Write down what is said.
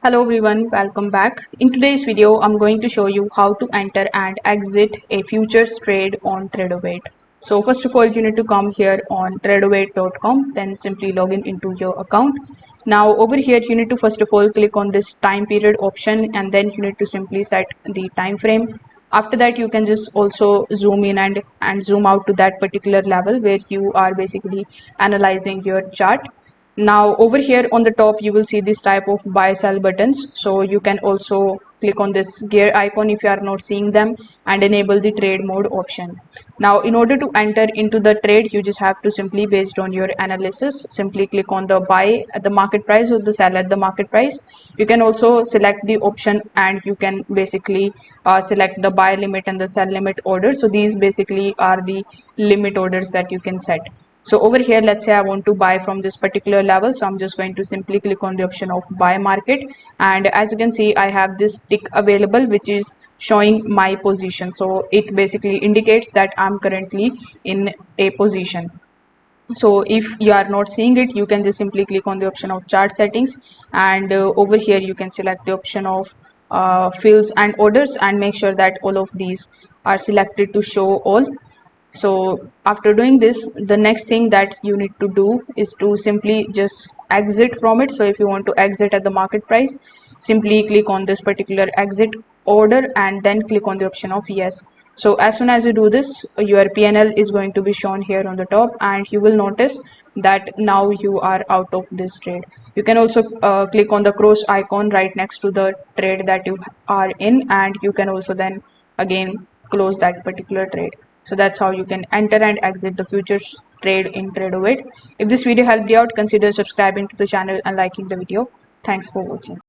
Hello everyone, welcome back. In today's video, I'm going to show you how to enter and exit a futures trade on Tradovate. So first of all, you need to come here on tradovate.com, then simply log in into your account. Now over here, you need to first of all click on this time period option, and then you need to simply set the time frame. After that, you can just also zoom in and zoom out to that particular level where you are basically analyzing your chart. Now over here on the top you will see this type of buy sell buttons, so you can also click on this gear icon if you are not seeing them and enable the trade mode option. Now in order to enter into the trade, you just have to simply, based on your analysis, simply click on the buy at the market price or the sell at the market price. You can also select the option and you can basically select the buy limit and the sell limit order. So these basically are the limit orders that you can set. So over here, let's say I want to buy from this particular level, so I'm just going to simply click on the option of buy market, and as you can see I have this tick available which is showing my position. So it basically indicates that I'm currently in a position. So if you are not seeing it, you can just simply click on the option of chart settings, and over here you can select the option of fields and orders and make sure that all of these are selected to show all. So after doing this, the next thing that you need to do is to simply just exit from it. So if you want to exit at the market price, simply click on this particular exit order and then click on the option of yes. So as soon as you do this, your PNL is going to be shown here on the top, and you will notice that now you are out of this trade. You can also click on the cross icon right next to the trade that you are in, and you can also then again close that particular trade. So that's how you can enter and exit the futures trade in Tradovate. If this video helped you out, consider subscribing to the channel and liking the video. Thanks for watching.